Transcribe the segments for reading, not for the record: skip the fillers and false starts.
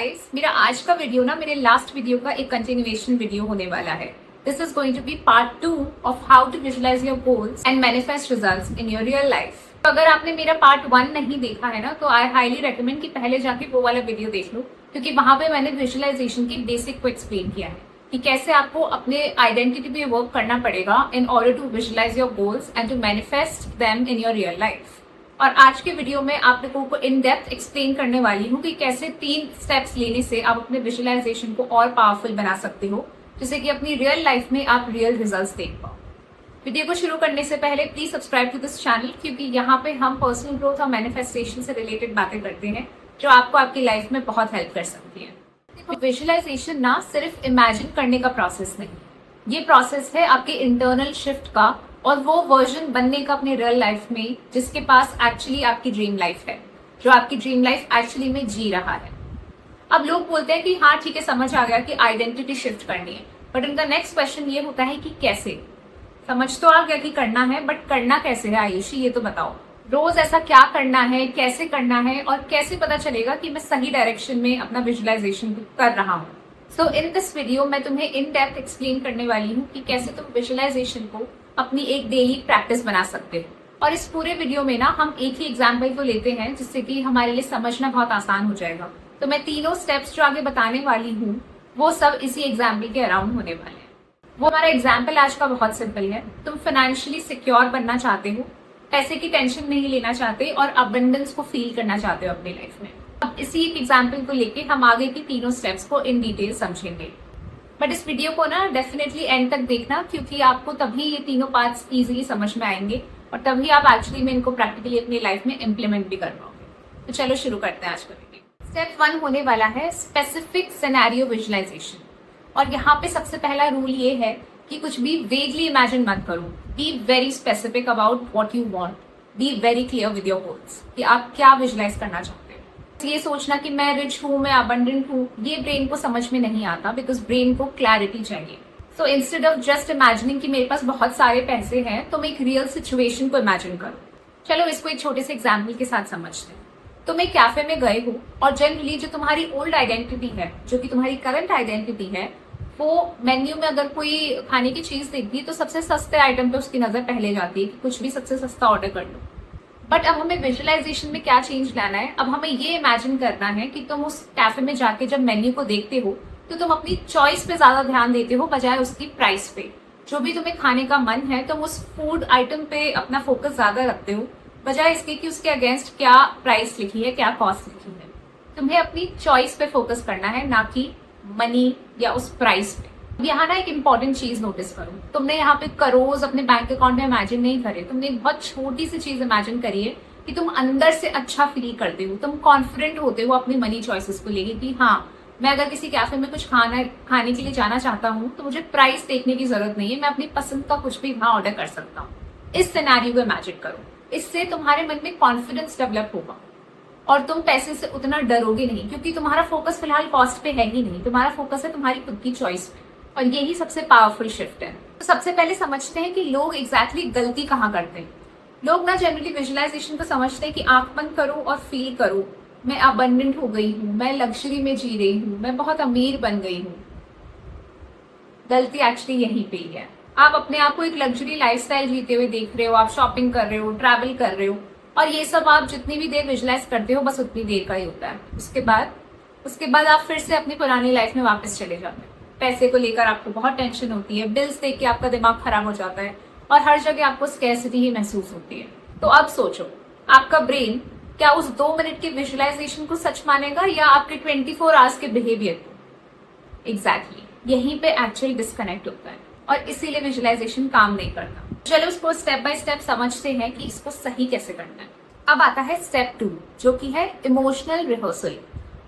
Guys, मेरा आज का वीडियो ना मेरे लास्ट वीडियो का एक कंटिन्यूएशन वीडियो होने वाला है। This is going to be part 2 of how to visualise your goals and manifest results in your real life. तो अगर आपने मेरा पार्ट 1 नहीं देखा है ना, तो आई हाईली रेकमेंड कि पहले जाके वो वाला वीडियो देख लो, क्योंकि वहां पे मैंने विजुअलाइजेशन की बेसिक को एक्सप्लेन किया है कि कैसे आपको अपने आइडेंटिटी पे वर्क करना पड़ेगा in order to visualise your goals and to manifest them in your real life. और आज के वीडियो में आप लोगों को इन डेप्थ एक्सप्लेन करने वाली हूँ कि कैसे 3 स्टेप्स लेने से आप अपने विजुअलाइजेशन को और पावरफुल बना सकते हो, जिससे कि अपनी रियल लाइफ में आप रियल रिजल्ट्स देख पाओ। वीडियो को शुरू करने से पहले please subscribe to this channel, क्योंकि यहाँ पे हम पर्सनल ग्रोथ और मैनिफेस्टेशन से रिलेटेड बातें करते हैं जो आपको आपकी लाइफ में बहुत हेल्प कर सकती है। विजुअलाइजेशन ना सिर्फ इमेजिन करने का प्रोसेस नहीं, ये प्रोसेस है आपके इंटरनल शिफ्ट का और वो वर्जन बनने का अपने रियल लाइफ में, जिसके पास एक्चुअली आपकी ड्रीम लाइफ है, जो आपकी ड्रीम लाइफ एक्चुअली में जी रहा है। अब लोग बोलते हैं कि हाँ ठीक है, समझ आ गया कि आइडेंटिटी शिफ्ट करनी है, बट उनका नेक्स्ट क्वेश्चन ये होता है कि कैसे। समझ तो आ गया कि करना है, बट करना कैसे है आयुषी, ये तो बताओ। रोज ऐसा क्या करना है, कैसे करना है, और कैसे पता चलेगा कि मैं सही डायरेक्शन में अपना विजुअलाइजेशन कर रहा हूँ। सो इन दिस वीडियो मैं तुम्हें इन डेप्थ एक्सप्लेन करने वाली हूँ कि कैसे तुम विजुअलाइजेशन को अपनी एक डेली प्रैक्टिस बना सकते हो। और इस पूरे वीडियो में ना हम एक ही एग्जाम्पल को लेते हैं, जिससे कि हमारे लिए समझना बहुत आसान हो जाएगा। तो मैं तीनों स्टेप्स जो आगे बताने वाली हूँ वो सब इसी एग्जाम्पल के अराउंड होने वाले हैं। वो हमारा एग्जाम्पल आज का बहुत सिंपल है। तुम फाइनेंशियली सिक्योर बनना चाहते हो, पैसे की टेंशन नहीं लेना चाहते और अबंडेंस को फील करना चाहते हो अपनी लाइफ में। अब इसी एक एग्जाम्पल को लेके हम आगे की तीनों स्टेप्स को इन डिटेल समझेंगे। बट इस वीडियो को ना डेफिनेटली एंड तक देखना, क्योंकि आपको तभी ये तीनों पार्ट्स इजीली समझ में आएंगे और तभी आप एक्चुअली में इनको प्रैक्टिकली अपनी लाइफ में इम्प्लीमेंट भी कर पाओगे। तो चलो शुरू करते हैं आज का वीडियो। स्टेप 1 होने वाला है स्पेसिफिक सिनेरियो विजुअलाइजेशन। और यहाँ पे सबसे पहला रूल ये है कि कुछ भी वेगली इमेजिन मत करो। Be very specific about what you want. Be very clear with your goals कि आप क्या विजुअलाइज करना चाहते हो। ये सोचना कि मैं रिच हूँ, मैं अबंडेंट हूँ, ये ब्रेन को समझ में नहीं आता, बिकॉज ब्रेन को क्लैरिटी चाहिए। So instead of just imagining कि मेरे पास बहुत सारे पैसे हैं, तुम एक रियल सिचुएशन को इमेजिन करो। चलो इसको एक छोटे से एग्जाम्पल के साथ समझते हैं। तुम एक कैफे में गए हो और जनरली जो तुम्हारी ओल्ड आइडेंटिटी है, जो कि तुम्हारी करंट आइडेंटिटी है, वो मेन्यू में अगर कोई खाने की चीज देखती है तो सबसे सस्ते आइटम पे उसकी नजर पहले जाती है कि कुछ भी सबसे सस्ता ऑर्डर कर लो। बट अब हमें विजुअलाइजेशन में क्या चेंज लाना है, अब हमें ये इमेजिन करना है कि तुम उस कैफे में जाके जब मेन्यू को देखते हो तो तुम अपनी चॉइस पे ज्यादा ध्यान देते हो बजाय उसकी प्राइस पे। जो भी तुम्हें खाने का मन है तुम उस फूड आइटम पे अपना फोकस ज्यादा रखते हो बजाय इसके कि उसके अगेंस्ट क्या प्राइस लिखी है, क्या कॉस्ट लिखी है। तुम्हें अपनी चॉइस पे फोकस करना है, ना कि मनी या उस प्राइस पे। यहाँ ना एक इंपॉर्टेंट चीज नोटिस करो, तुमने यहाँ पे करोड़ अपने बैंक अकाउंट में इमेजिन नहीं करे, तुमने एक बहुत छोटी सी चीज इमेजिन करी है कि तुम अंदर से अच्छा फील करते हो, तुम कॉन्फिडेंट होते हो अपनी मनी चॉइसेस को लेके कि हाँ मैं अगर किसी कैफे में कुछ खाने के लिए जाना चाहता हूँ तो मुझे प्राइस देखने की जरूरत नहीं है, मैं अपनी पसंद का कुछ भी वहां ऑर्डर कर सकता हूँ। इस सिनेरियो को इमेजिन करो, इससे तुम्हारे मन में कॉन्फिडेंस डेवलप होगा और तुम पैसे से उतना डरोगे नहीं, क्योंकि तुम्हारा फोकस फिलहाल कॉस्ट पे है ही नहीं, तुम्हारा फोकस है तुम्हारी खुद की चॉइस पे। और यही सबसे पावरफुल शिफ्ट है। तो सबसे पहले समझते हैं कि लोग एग्जैक्टली गलती कहाँ करते हैं। लोग ना जनरली विजुअलाइजेशन को समझते हैं कि आंख बंद करो और फील करो मैं अबंडेंट हो गई हूँ, मैं लग्जरी में जी रही हूँ, मैं बहुत अमीर बन गई हूँ। गलती एक्चुअली यहीं पे ही है। आप अपने आप को एक लग्जरी लाइफस्टाइल जीते हुए देख रहे हो, आप शॉपिंग कर रहे हो, ट्रैवल कर रहे हो, और ये सब आप जितनी भी देर विजुअलाइज करते हो बस उतनी देर का ही होता है। उसके बाद आप फिर से अपनी पुरानी लाइफ में वापस चले जाते हैं। पैसे को लेकर आपको बहुत टेंशन होती है, बिल्स देख के आपका दिमाग खराब हो जाता है और हर जगह आपको स्कैर्सिटी ही महसूस होती है। तो अब सोचो, आपका ब्रेन क्या उस 2 मिनट के विजुअलाइजेशन को सच मानेगा या आपके 24 आवर्स के बिहेवियर को? एग्जैक्टली यहीं पे एक्चुअल डिस्कनेक्ट होता है और इसीलिए विजुअलाइजेशन काम नहीं करता। चलो उसको स्टेप बाय स्टेप समझते हैं कि इसको सही कैसे करना है। अब आता है स्टेप 2, जो कि है इमोशनल रिहर्सल।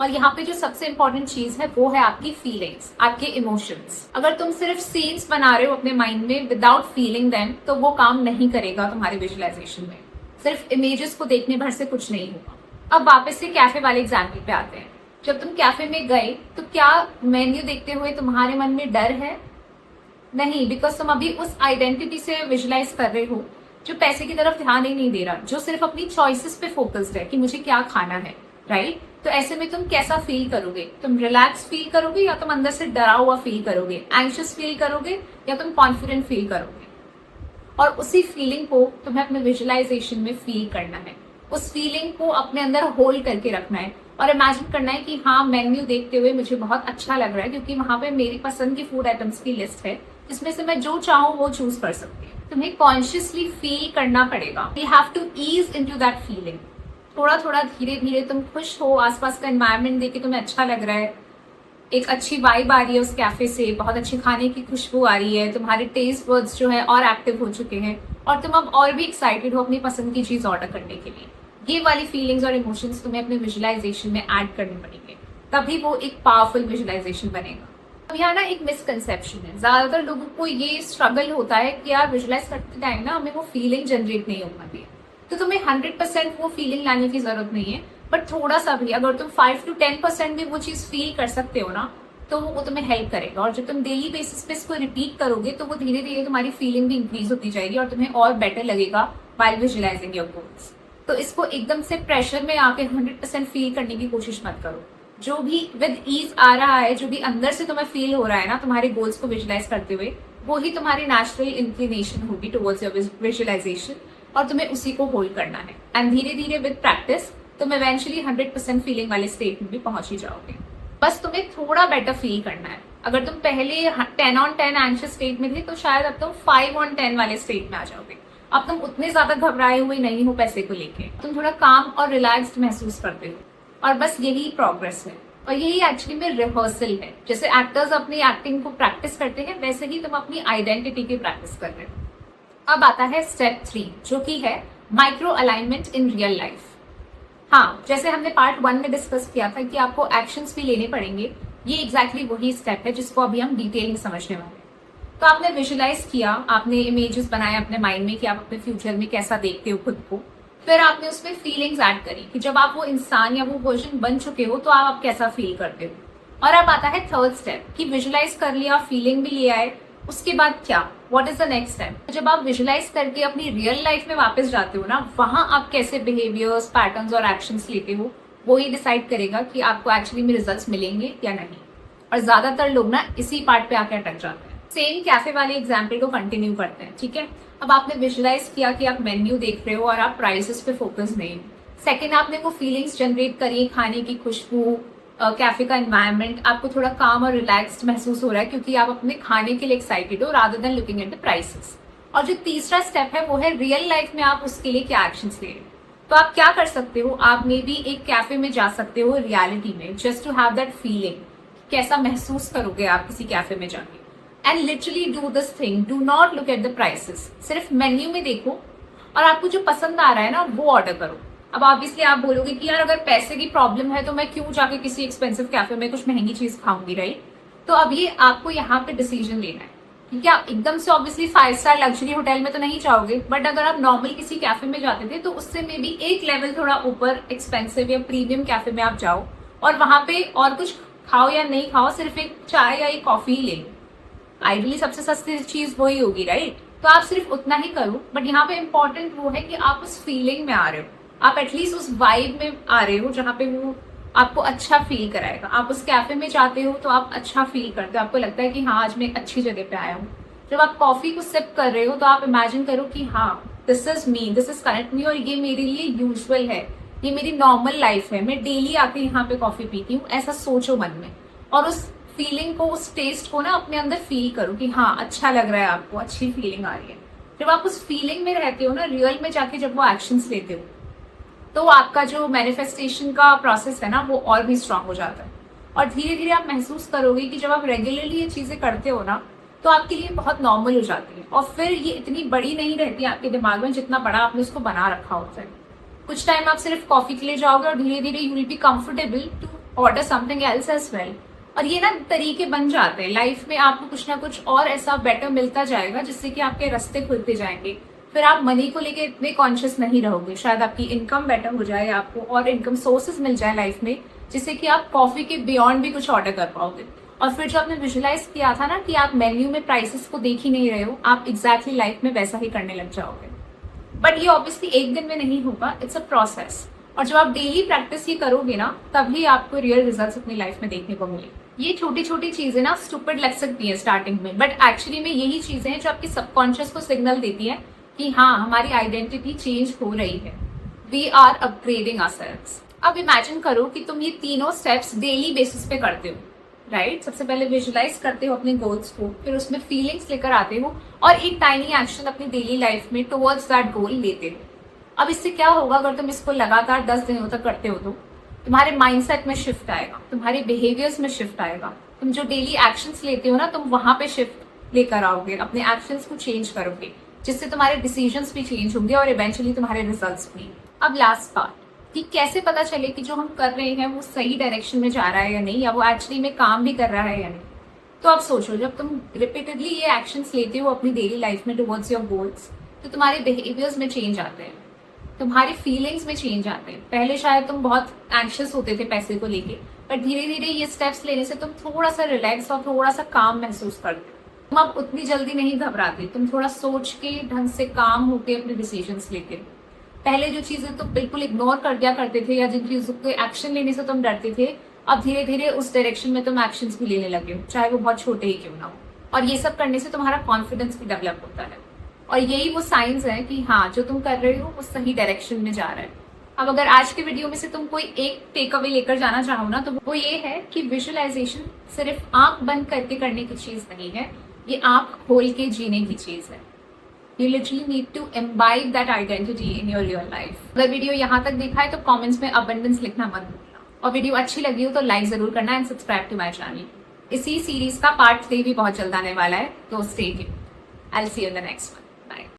और यहाँ पे जो सबसे इंपॉर्टेंट चीज है वो है आपकी फीलिंग्स, आपके इमोशंस। अगर तुम सिर्फ सीन्स बना रहे हो अपने माइंड में विदाउट फीलिंग देम, तो वो काम नहीं करेगा तुम्हारे विजुअलाइजेशन में। सिर्फ इमेजेस को देखने भर से कुछ नहीं होगा। अब वापस से कैफे वाले एग्जाम्पल पे आते हैं। जब तुम कैफे में गए तो क्या मेन्यू देखते हुए तुम्हारे मन में डर है? नहीं, बिकॉज तुम अभी उस आइडेंटिटी से विजुअलाइज कर रहे हो जो पैसे की तरफ ध्यान ही नहीं दे रहा, जो सिर्फ अपनी चॉइसेस पे फोकस्ड है कि मुझे क्या खाना है। राइट? तो ऐसे में तुम कैसा फील करोगे? तुम रिलैक्स फील करोगे या तुम अंदर से डरा हुआ फील करोगे, एंग्शियस फील करोगे या तुम कॉन्फिडेंट फील करोगे? और उसी फीलिंग को तुम्हें अपने विजुअलाइजेशन में फील करना है, उस फीलिंग को अपने अंदर होल्ड करके रखना है और इमेजिन करना है कि हाँ, मेन्यू देखते हुए मुझे बहुत अच्छा लग रहा है क्योंकि वहां पे मेरी पसंद की फूड आइटम्स की लिस्ट है जिसमें से मैं जो चाहूँ वो चूज कर सकती हूँ। तुम्हें कॉन्शियसली फील करना पड़ेगा। You have to ease into that feeling. थोड़ा थोड़ा धीरे धीरे तुम खुश हो, आसपास का एनवायरनमेंट देख के तुम्हें अच्छा लग रहा है, एक अच्छी वाइब आ रही है उस कैफे से, बहुत अच्छी खाने की खुशबू आ रही है, तुम्हारे टेस्ट बड्स जो है और एक्टिव हो चुके हैं और तुम अब और भी एक्साइटेड हो अपनी पसंद की चीज ऑर्डर करने के लिए। ये वाली फीलिंग्स और इमोशंस तुम्हें अपने विजुअलाइजेशन में ऐड करने पड़ेंगे, तभी वो एक पावरफुल विजुअलाइजेशन बनेगा। अब यहाँ ना एक मिसकंसेप्शन है, ज्यादातर लोगों को ये स्ट्रगल होता है कि यार विजुअलाइज करते टाइम ना हमें वो फीलिंग जनरेट नहीं हो पाती है। तो तुम्हें 100% वो फीलिंग लाने की जरूरत नहीं है, बट थोड़ा सा भी अगर तुम 5 to 10% भी वो चीज फील कर सकते हो ना, तो वो तुम्हें हेल्प करेगा। और जब तुम डेली बेसिस पे इसको रिपीट करोगे तो वो धीरे धीरे तुम्हारी फीलिंग भी इंक्रीज होती जाएगी और तुम्हें और बेटर लगेगा व्हाइल विजुअलाइजिंग योर गोल्स। तो इसको एकदम से प्रेशर में आके 100% फील करने की कोशिश मत करो। जो भी विद ईज आ रहा है, जो भी अंदर से तुम्हें फील हो रहा है ना तुम्हारे गोल्स को विजुअलाइज करते हुए, वो ही तुम्हारी नेचुरल इंक्लिनेशन होगी टुवर्ड्स योर विजुअलाइजेशन और तुम्हें उसी को होल्ड करना है। एंड धीरे धीरे विद प्रैक्टिस तुम इवेंचुअली 100% फीलिंग वाले स्टेट में भी पहुंच ही जाओगे। बस तुम्हें थोड़ा बेटर फील करना है। अगर तुम पहले 10 on 10 एंशियस स्टेट में थे तो शायद अब तुम 5 on 10 वाले स्टेट में आ जाओगे। अब तुम उतने ज्यादा घबराए हुए नहीं हो पैसे को लेके, तुम थोड़ा काम और रिलैक्स्ड महसूस करते हो और बस यही प्रोग्रेस है। और यही एक्चुअली में रिहर्सल है। जैसे एक्टर्स अपनी एक्टिंग को प्रैक्टिस करते हैं वैसे ही तुम अपनी आइडेंटिटी की प्रैक्टिस कर रहे हो। अब आता है स्टेप 3 जो कि है micro alignment in real life. हाँ, जैसे हमने पार्ट 1 में डिस्कस किया था कि आपको एक्शंस भी लेने पड़ेंगे, ये एग्जैक्टली वही स्टेप है जिसको अभी हम डिटेल में समझने वाले हैं। तो आपने विजुअलाइज किया, आपने इमेजेस बनाए अपने माइंड में कि आप अपने फ्यूचर में कैसा देखते हो खुद को, फिर आपने उसमें फीलिंग्स ऐड करी कि जब आप वो इंसान या वो वर्जन बन चुके हो तो आप कैसा फील करते हो। और अब आता है थर्ड स्टेप कि विजुअलाइज कर लिया, फीलिंग भी ले आए, उसके बाद क्या, what is the next step? जब आप विजुअलाइज करके अपनी रियल लाइफ में वापस जाते हो ना, वहां आप कैसे बिहेवियर्स, पैटर्न्स और एक्शंस लेते हो, वो ही डिसाइड करेगा कि आपको एक्चुअली में रिजल्ट्स मिलेंगे या नहीं। और ज्यादातर लोग ना इसी पार्ट पे आके अटक जाते हैं। सेम कैफे वाले एग्जाम्पल को कंटिन्यू करते हैं, ठीक है? अब आपने विजुअलाइज किया कि आप मेन्यू देख रहे हो और आप प्राइसेस पे फोकस नहीं हो। सेकंड, आपने वो फीलिंग्स जनरेट करी, खाने की खुशबू, कैफे का एनवायरनमेंट, आपको थोड़ा काम और रिलैक्स्ड महसूस हो रहा है क्योंकि आप अपने खाने के लिए एक्साइटेड हो rather than looking at the prices. और जो तीसरा स्टेप है वो है रियल लाइफ में आप उसके लिए क्या एक्शंस ले रहे हो। तो आप क्या कर सकते हो, आप मे बी एक कैफे में जा सकते हो रियलिटी में, just to have that feeling, कैसा महसूस करोगे आप किसी कैफे में जाके। And literally do this thing, do not look at the prices, सिर्फ मेन्यू में देखो और आपको जो पसंद आ रहा है ना वो ऑर्डर करो। अब ऑब्वियसली आप बोलोगे कि यार अगर पैसे की प्रॉब्लम है तो मैं क्यों जाके किसी एक्सपेंसिव कैफे में कुछ महंगी चीज खाऊंगी, राइट? तो अब ये आपको यहाँ पे डिसीजन लेना है, ठीक है? आप एकदम से ऑब्वियसली 5 स्टार लग्जरी होटल में तो नहीं जाओगे, बट अगर आप नॉर्मल किसी कैफे में जाते थे तो उससे मे बी एक लेवल थोड़ा ऊपर एक्सपेंसिव या प्रीमियम कैफे में आप जाओ और वहां पे और कुछ खाओ या नहीं खाओ, सिर्फ एक चाय या एक कॉफी ही ले लो। आइडियली सबसे सस्ती चीज वही होगी, राइट? तो आप सिर्फ उतना ही करो, बट यहाँ पे इम्पोर्टेंट वो है कि आप उस फीलिंग में आ रहे हो, आप एटलीस्ट उस वाइब में आ रहे हो जहाँ पे वो आपको अच्छा फील कराएगा। आप उस कैफे में जाते हो तो आप अच्छा फील करते हो, आपको लगता है कि हाँ आज मैं अच्छी जगह पे आया हूँ। जब आप कॉफी को सिप कर रहे हो तो आप इमेजिन करो कि हाँ this is me, this is connect me और ये मेरे लिए यूजुअल है, ये मेरी नॉर्मल लाइफ है, मैं डेली आके यहाँ पे कॉफी पीती हूँ, ऐसा सोचो मन में। और उस फीलिंग को, उस टेस्ट को ना अपने अंदर फील करो कि हाँ अच्छा लग रहा है, आपको अच्छी फीलिंग आ रही है। जब आप उस फीलिंग में रहते हो ना, रियल में जाके जब वो एक्शंस लेते हो तो आपका जो मैनिफेस्टेशन का प्रोसेस है ना वो और भी स्ट्रांग हो जाता है। और धीरे धीरे आप महसूस करोगे कि जब आप रेगुलरली ये चीजें करते हो ना तो आपके लिए बहुत नॉर्मल हो जाती है और फिर ये इतनी बड़ी नहीं रहती आपके दिमाग में जितना बड़ा आपने उसको बना रखा होता है। कुछ टाइम आप सिर्फ कॉफी के लिए जाओगे और धीरे धीरे you will be comfortable to order something else as well. और ये ना तरीके बन जाते हैं लाइफ में, आपको कुछ ना कुछ और ऐसा बेटर मिलता जाएगा जिससे कि आपके रास्ते खुलते जाएंगे। फिर आप मनी को लेके इतने कॉन्शियस नहीं रहोगे, शायद आपकी इनकम बेटर हो जाए, आपको और इनकम सोर्सेज मिल जाए लाइफ में जिससे कि आप कॉफी के बियॉन्ड भी कुछ ऑर्डर कर पाओगे। और फिर जो आपने विजुअलाइज किया था ना कि आप मेन्यू में प्राइसेस को देख ही नहीं रहे हो, आप एग्जैक्टली लाइफ में वैसा ही करने लग जाओगे। बट ये ऑब्वियसली एक दिन में नहीं होगा, इट्स अ प्रोसेस। और जब आप डेली प्रैक्टिस ही करोगे ना, तभी आपको रियल रिजल्ट्स अपनी लाइफ में देखने को मिलेंगे। ये छोटी छोटी चीजें ना स्टूपिड लग सकती है स्टार्टिंग में, बट एक्चुअली में यही चीजें हैं जो आपके सबकॉन्शियस को सिग्नल देती है कि हाँ, हमारी आइडेंटिटी चेंज हो रही है। We are upgrading ourselves. अब इमेजिन करो कि तुम ये तीनों स्टेप्स डेली बेसिस पे करते हो, राइट? सबसे पहले विजुलाइज करते हो अपने गोल्स को, फिर उसमें फीलिंग्स लेकर आते हो और एक टाइनी एक्शन अपनी डेली लाइफ में टुवर्ड्स दैट गोल लेते हो। अब इससे क्या होगा, अगर तुम इसको लगातार 10 दिनों तक करते हो तो तुम्हारे माइंडसेट में शिफ्ट आएगा, तुम्हारे बिहेवियर्स में शिफ्ट आएगा। तुम जो डेली एक्शंस लेते हो ना, तुम वहां पे शिफ्ट लेकर आओगे, अपने एक्शंस को चेंज करोगे, जिससे तुम्हारे डिसीजंस भी चेंज होंगे और इवेंचुअली तुम्हारे रिजल्ट्स भी। अब लास्ट पार्ट कि कैसे पता चले कि जो हम कर रहे हैं वो सही डायरेक्शन में जा रहा है या नहीं, या वो एक्चुअली में काम भी कर रहा है या नहीं। तो अब सोचो, जब तुम रिपीटेडली ये एक्शंस लेते हो अपनी डेली लाइफ में टुवर्ड्स योर गोल्स, तो तुम्हारे बिहेवियर्स में चेंज आते हैं, तुम्हारी फीलिंग्स में चेंज आते हैं। पहले शायद तुम बहुत एंशियस होते थे पैसे को लेके, पर धीरे धीरे ये स्टेप्स लेने से तुम थोड़ा सा रिलैक्स और थोड़ा सा काम महसूस करते हो। तुम अब उतनी जल्दी नहीं घबराते, तुम थोड़ा सोच के ढंग से काम होके अपने डिसीजंस लेते हो। पहले जो चीजें तुम बिल्कुल इग्नोर कर दिया करते थे या जिन चीजों के एक्शन लेने से तुम डरते थे, अब धीरे धीरे उस डायरेक्शन में तुम एक्शंस भी लेने लगे हो, चाहे वो बहुत छोटे ही क्यों ना हो। और ये सब करने से तुम्हारा कॉन्फिडेंस भी डेवलप होता है, और यही वो साइंस है कि हाँ, जो तुम कर रहे हो वो सही डायरेक्शन में जा रहा है। अब अगर आज के वीडियो में से तुम कोई एक टेक अवे लेकर जाना चाहो ना, तो वो ये है कि विजुअलाइजेशन सिर्फ आंख बंद करके करने की चीज नहीं है, ये आंख खोल के जीने की चीज है। You literally need to imbibe that identity in your real life. अगर वीडियो यहाँ तक देखा है तो कमेंट्स में abundance लिखना मत भूलना, और वीडियो अच्छी लगी हो तो लाइक जरूर करना and subscribe to my channel. इसी सीरीज का पार्ट 3 भी बहुत जल्द आने वाला है, तो stay tuned. I'll see you in the next one.